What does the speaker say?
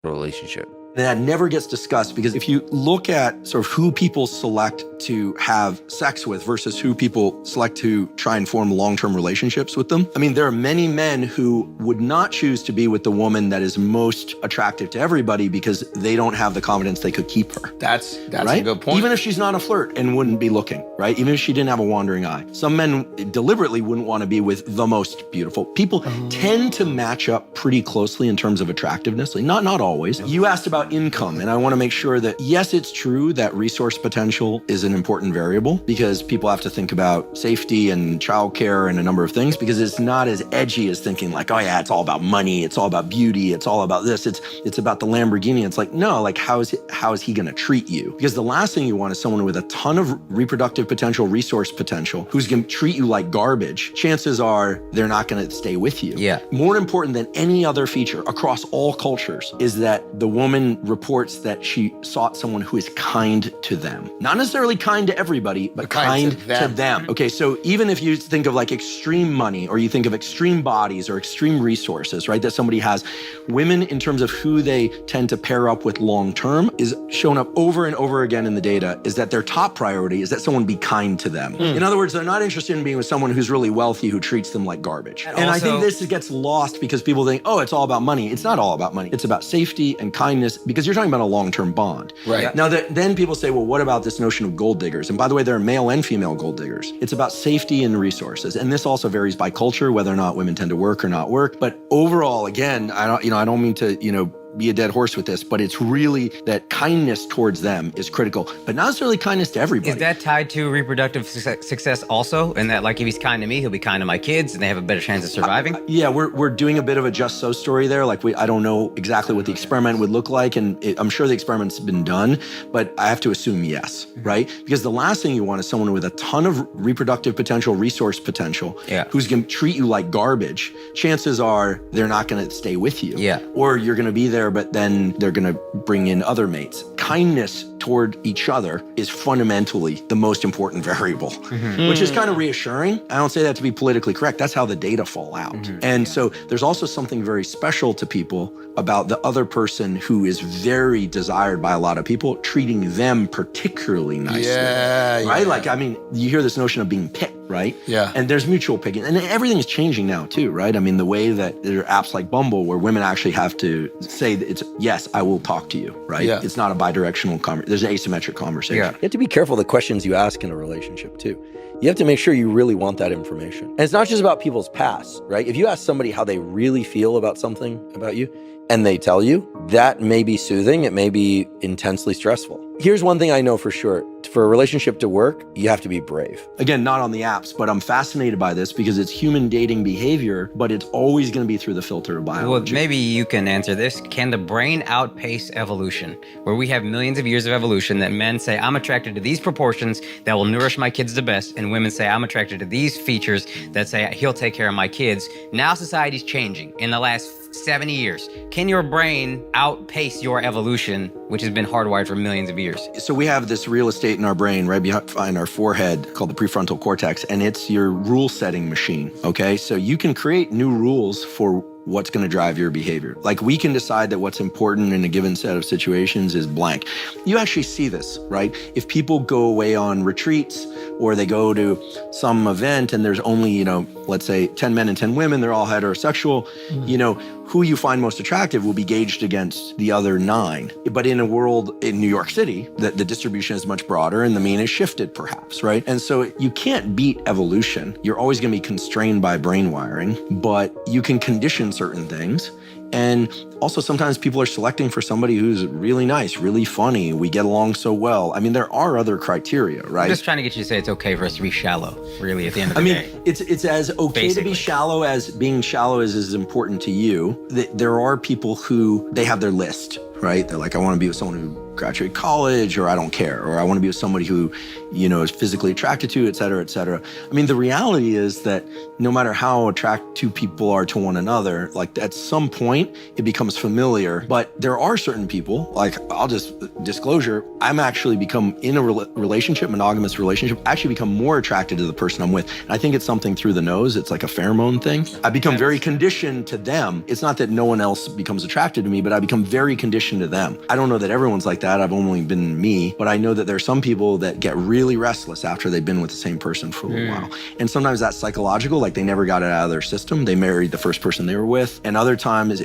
relationship. And that never gets discussed, because if you look at sort of who people select to have sex with versus who people select to try and form long-term relationships with them, I mean, there are many men who would not choose to be with the woman that is most attractive to everybody because they don't have the confidence they could keep her. That's right? a good point. Even if she's not a flirt and wouldn't be looking, right? Even if she didn't have a wandering eye. Some men deliberately wouldn't want to be with the most beautiful. People tend to match up pretty closely in terms of attractiveness. Like, not always. You asked about income, and I want to make sure that, yes, it's true that resource potential is an important variable, because people have to think about safety and childcare and a number of things, because it's not as edgy as thinking like, oh yeah, it's all about money, it's all about beauty, it's all about this, it's about the Lamborghini. It's like, no, like how is he going to treat you? Because the last thing you want is someone with a ton of reproductive potential, resource potential, who's going to treat you like garbage. Chances are they're not going to stay with you. Yeah. More important than any other feature across all cultures is that the woman reports that she sought someone who is kind to them. Not necessarily kind to everybody, but kind to them. Okay, so even if you think of like extreme money, or you think of extreme bodies or extreme resources, right, that somebody has, women in terms of who they tend to pair up with long-term is shown up over and over again in the data, is that their top priority is that someone be kind to them. In other words, they're not interested in being with someone who's really wealthy who treats them like garbage. And I think this gets lost because people think, oh, it's all about money. It's not all about money. It's about safety and kindness, because you're talking about a long-term bond. Right. Now, then people say, well, what about this notion of gold diggers? And by the way, there are male and female gold diggers. It's about safety and resources. And this also varies by culture, whether or not women tend to work or not work. But overall, again, I don't mean to, be a dead horse with this, but it's really that kindness towards them is critical, but not necessarily kindness to everybody. Is that tied to reproductive success also? And that, like, if he's kind to me, he'll be kind to my kids and they have a better chance of surviving? Yeah, we're doing a bit of a just so story there. Like, I don't know exactly what the experiment would look like, and I'm sure the experiment's been done, but I have to assume yes, right? Because the last thing you want is someone with a ton of reproductive potential, resource potential, who's going to treat you like garbage. Chances are they're not going to stay with you. Yeah. Or you're going to be there, but then they're going to bring in other mates. Kindness toward each other is fundamentally the most important variable, which is kind of reassuring. I don't say that to be politically correct. That's how the data fall out. And so there's also something very special to people about the other person who is very desired by a lot of people, treating them particularly nicely. Right? Like, I mean, you hear this notion of being picked, right? Yeah. And there's mutual picking. And everything is changing now too, right? I mean, the way that there are apps like Bumble where women actually have to say that it's, yes, I will talk to you, right? Yeah. It's not a bidirectional conversation. There's an asymmetric conversation. Yeah. You have to be careful the questions you ask in a relationship too. You have to make sure you really want that information. And it's not just about people's past, right? If you ask somebody how they really feel about something about you, and they tell you, that may be soothing, it may be intensely stressful. Here's one thing I know for sure. For a relationship to work, you have to be brave. Again, not on the apps, but I'm fascinated by this because it's human dating behavior, but it's always going to be through the filter of biology. Well, maybe you can answer this. Can the brain outpace evolution? Where we have millions of years of evolution that men say, I'm attracted to these proportions that will nourish my kids the best, and women say, I'm attracted to these features that say he'll take care of my kids. Now society's changing in the last 70 years. Can your brain outpace your evolution, which has been hardwired for millions of years? So we have this real estate in our brain right behind our forehead called the prefrontal cortex, and it's your rule setting machine, okay? So you can create new rules for what's going to drive your behavior. Like, we can decide that what's important in a given set of situations is blank. You actually see this, right? If people go away on retreats or they go to some event and there's only, let's say 10 men and 10 women, they're all heterosexual, who you find most attractive will be gauged against the other 9. But in a world in New York City, the distribution is much broader and the mean is shifted perhaps, right? And so you can't beat evolution. You're always going to be constrained by brain wiring, but you can condition certain things. And also sometimes people are selecting for somebody who's really nice, really funny. We get along so well. I mean, there are other criteria, right? I'm just trying to get you to say it's okay for us to be shallow, really, at the end of the day. I mean, it's as okay to be shallow as being shallow is important to you. There are people who, they have their list, right? They're like, I want to be with someone who graduated college, or I don't care, or I want to be with somebody who, you know, is physically attracted to, et cetera, et cetera. I mean, the reality is that no matter how attracted two people are to one another, like at some point it becomes familiar. But there are certain people, like I'll just disclosure, I'm actually become in a relationship, monogamous relationship, actually become more attracted to the person I'm with. And I think it's something through the nose. It's like a pheromone thing. I become very conditioned to them. It's not that no one else becomes attracted to me, but I become very conditioned to them. I don't know that everyone's like that. I've only been me, but I know that there's some people that get really restless after they've been with the same person for a little while. And sometimes that's psychological, like they never got it out of their system. They married the first person they were with. And other times